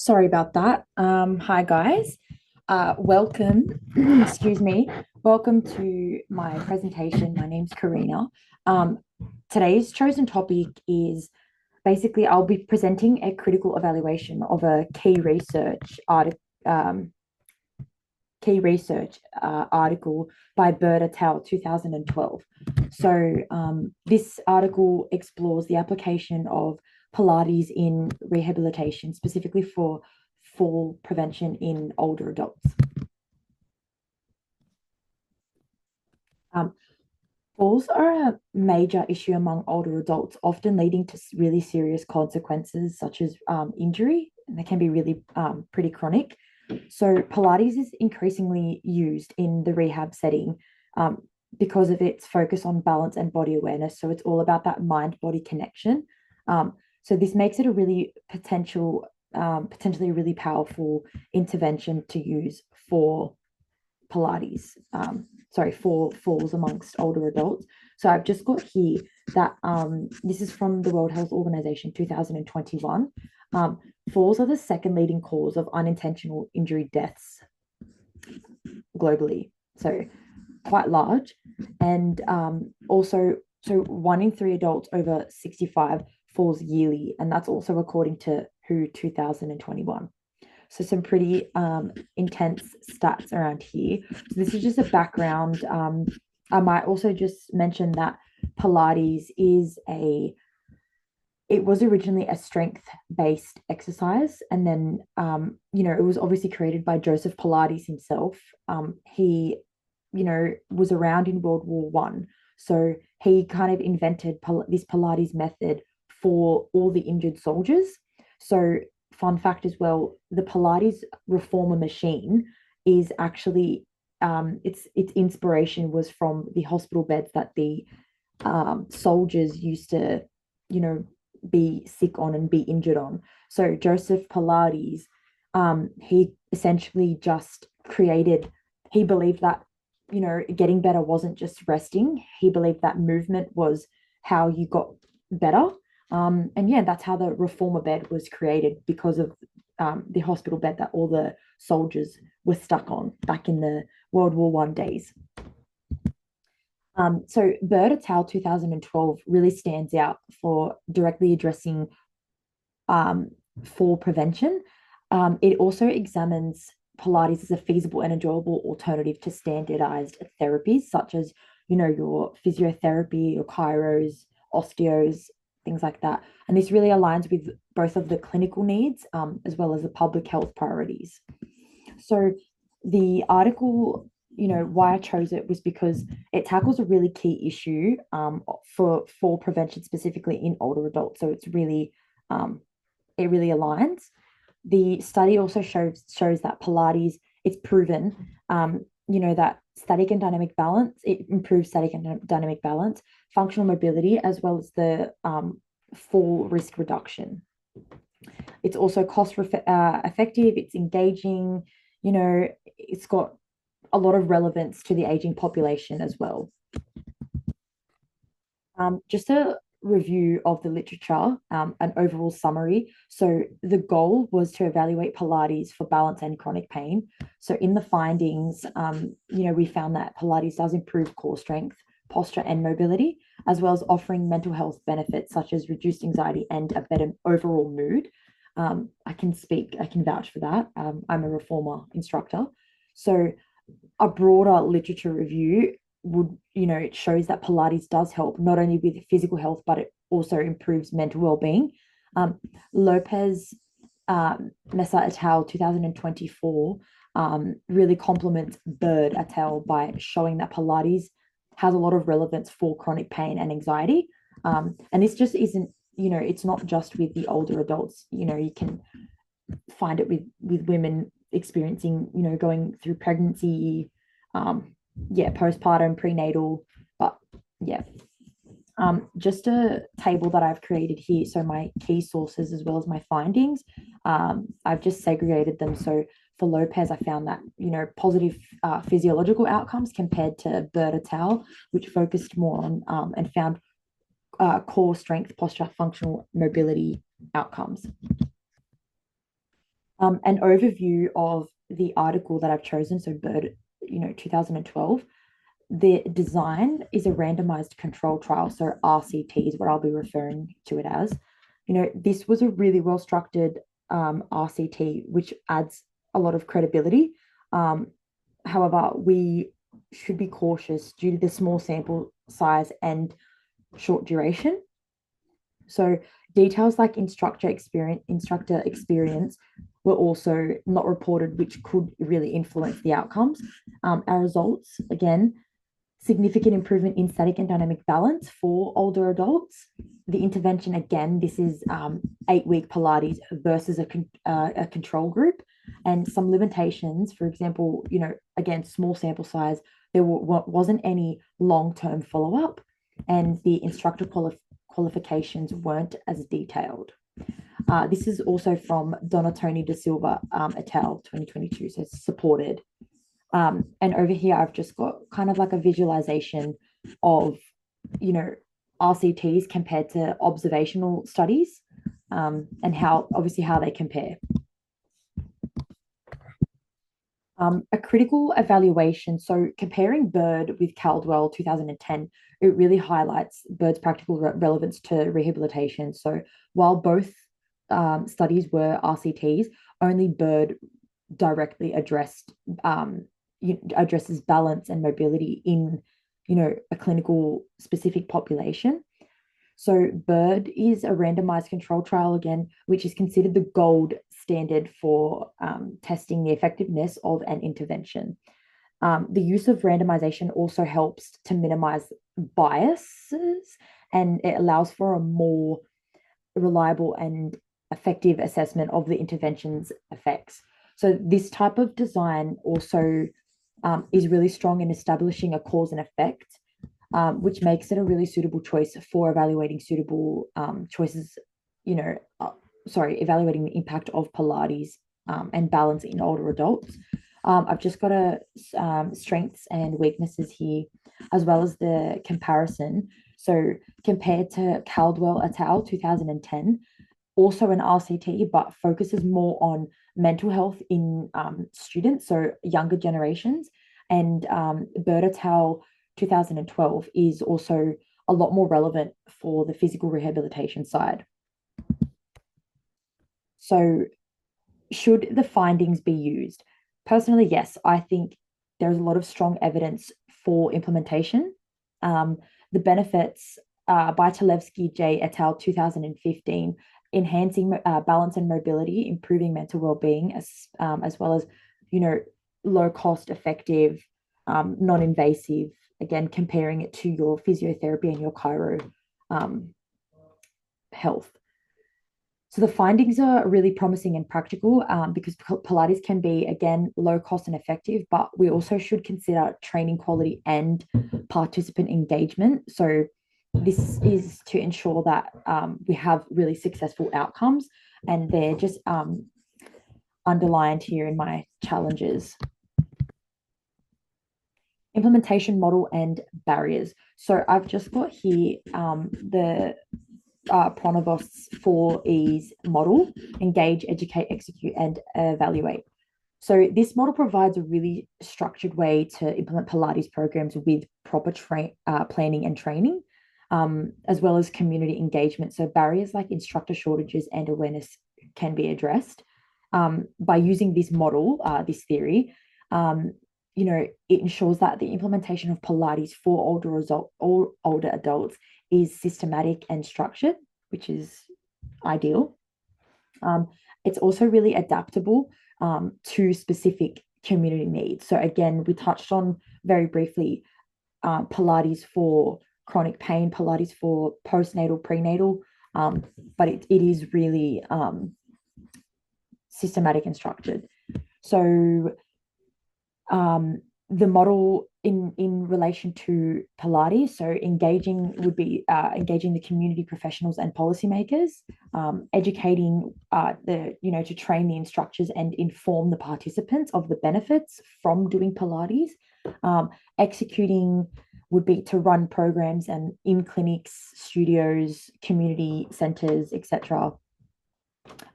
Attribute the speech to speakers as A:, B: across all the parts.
A: Sorry about that. Hi guys. Welcome, excuse me. Welcome to my presentation. My name's Karina. Um, Today's chosen topic is basically I'll be presenting a critical evaluation of a article by Bird et al. 2012. This article explores the application of Pilates in rehabilitation, specifically for fall prevention in older adults. Um, Falls are a major issue among older adults, often leading to really serious consequences such as injury, and they can be really pretty chronic. So, Pilates is increasingly used in the rehab setting um, because of its focus on balance and body awareness. So, it's all about that mind body connection. This makes it a really potentially a really powerful intervention to use for Pilates, for falls amongst older adults. So I've just got here that this is from the World Health Organization 2021. Falls are the second leading cause of unintentional injury deaths globally. So quite large. And so 1 in 3 adults over 65 falls yearly. And that's also according to WHO 2021. So some pretty intense stats around here. So this is just a background. I might also just mention that Pilates it was originally a strength-based exercise, and then it was obviously created by Joseph Pilates himself. He, was around in World War One, so he kind of invented this Pilates method for all the injured soldiers. So fun fact as well, the Pilates reformer machine is actually its inspiration was from the hospital beds that the soldiers used to, be sick on and be injured on. So Joseph Pilates, he essentially just created. He believed that getting better wasn't just resting. He believed that movement was how you got better. And yeah, that's how the reformer bed was created because of the hospital bed that all the soldiers were stuck on back in the World War One days. So Bird et al. 2012 really stands out for directly addressing fall prevention. It also examines Pilates as a feasible and enjoyable alternative to standardized therapies, such as, your physiotherapy, your chiros, osteos, things like that. And this really aligns with both of the clinical needs as well as the public health priorities. So the article, why I chose it was because it tackles a really key issue for prevention, specifically in older adults. So it really aligns. The study also shows that Pilates, it's proven, that static and dynamic balance, it improves static and dynamic balance, functional mobility, as well as the fall risk reduction. It's also effective, it's engaging, it's got a lot of relevance to the aging population as well. Just a review of the literature, an overall summary. So the goal was to evaluate Pilates for balance and chronic pain. So in the findings, we found that Pilates does improve core strength, posture, and mobility, as well as offering mental health benefits such as reduced anxiety and a better overall mood. I can vouch for that. I'm a reformer instructor. So a broader literature review it shows that Pilates does help not only with physical health, but it also improves mental well-being. Lopez Mesa et al. 2024 really complements Bird et al. By showing that Pilates has a lot of relevance for chronic pain and anxiety. And this just isn't, it's not just with the older adults. You can find it with women experiencing, going through pregnancy, postpartum, prenatal, but yeah. Just a table that I've created here. So my key sources as well as my findings, I've just segregated them. So for Lopez, I found that, positive physiological outcomes compared to Bird et al., which focused more on and found core strength, posture, functional mobility outcomes. An overview of the article that I've chosen, so Bird, 2012. The design is a randomized control trial, so RCT is what I'll be referring to it as. This was a really well structured RCT, which adds a lot of credibility. Um, However, we should be cautious due to the small sample size and short duration. So details like instructor experience were also not reported, which could really influence the outcomes. Our results, again, significant improvement in static and dynamic balance for older adults. The intervention, again, this is 8-week Pilates versus a control group, and some limitations. For example, again, small sample size. There wasn't any long-term follow-up, and the instructor qualifications weren't as detailed. This is also from Donatoni da Silva et al. 2022, so it's supported. And over here, I've just got kind of like a visualization of, you know, RCTs compared to observational studies, and how they compare. A critical evaluation. So comparing Bird with Caldwell 2010, it really highlights Bird's practical relevance to rehabilitation. So while both studies were RCTs, only Bird directly addresses balance and mobility in a clinical specific population. So Bird is a randomized control trial again, which is considered the gold standard for testing the effectiveness of an intervention. The use of randomization also helps to minimize biases, and it allows for a more reliable and effective assessment of the intervention's effects. So this type of design also is really strong in establishing a cause and effect, which makes it a really suitable choice for evaluating suitable choices, evaluating the impact of Pilates and balance in older adults. I've just got strengths and weaknesses here, as well as the comparison. So compared to Caldwell et al. 2010, also an RCT, but focuses more on mental health in students, so younger generations. And Bird et al. 2012 is also a lot more relevant for the physical rehabilitation side. So, should the findings be used? Personally, yes, I think there's a lot of strong evidence for implementation. The benefits by Talevsky J et al. 2015, enhancing balance and mobility, improving mental well-being, as well as, low cost, effective, non-invasive, again, comparing it to your physiotherapy and your chiro health. So the findings are really promising and practical, because Pilates can be, again, low cost and effective, but we also should consider training quality and participant engagement. So this is to ensure that we have really successful outcomes, and they're just underlined here in my challenges. Implementation model and barriers. So I've just got here the Pronavost's 4E's model: engage, educate, execute, and evaluate. So this model provides a really structured way to implement Pilates programs with proper planning and training, as well as community engagement. So barriers like instructor shortages and awareness can be addressed by using this model, this theory. It ensures that the implementation of Pilates for older adults is systematic and structured, which is ideal. It's also really adaptable to specific community needs. So again, we touched on very briefly Pilates for chronic pain, Pilates for postnatal, prenatal, but it is really systematic and structured. So the model in relation to Pilates, so engaging would be engaging the community professionals and policymakers, educating to train the instructors and inform the participants of the benefits from doing Pilates. Executing would be to run programs and in clinics, studios, community centers, etc.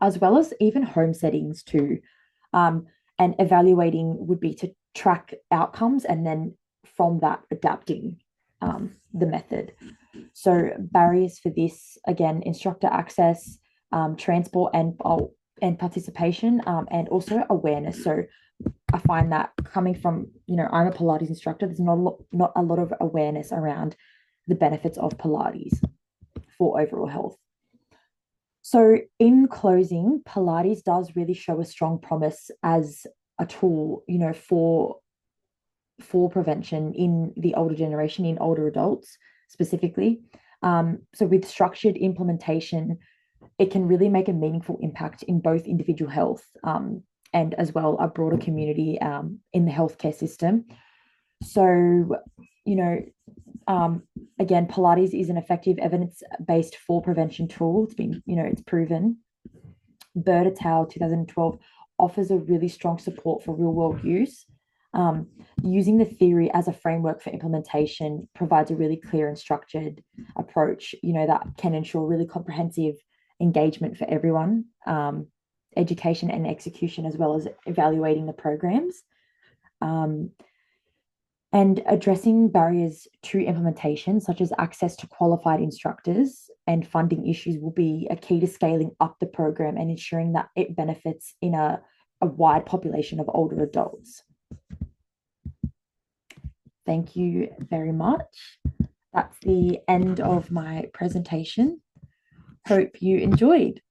A: as well as even home settings too. Um, and evaluating would be to track outcomes and then from that adapting the method. So barriers for this, again, instructor access, transport and participation, and also awareness. So I find that coming from, I'm a Pilates instructor, there's not a lot of awareness around the benefits of Pilates for overall health. So, in closing, Pilates does really show a strong promise as a tool, for prevention in the older generation, in older adults specifically. So, with structured implementation, it can really make a meaningful impact in both individual health and as well a broader community in the healthcare system. So, you know, again, Pilates is an effective evidence-based fall prevention tool. It's been, it's proven. Bird et al. 2012 offers a really strong support for real-world use. Using the theory as a framework for implementation provides a really clear and structured approach, that can ensure really comprehensive engagement for everyone, education and execution, as well as evaluating the programs. And addressing barriers to implementation, such as access to qualified instructors and funding issues, will be a key to scaling up the program and ensuring that it benefits in a wide population of older adults. Thank you very much. That's the end of my presentation. Hope you enjoyed.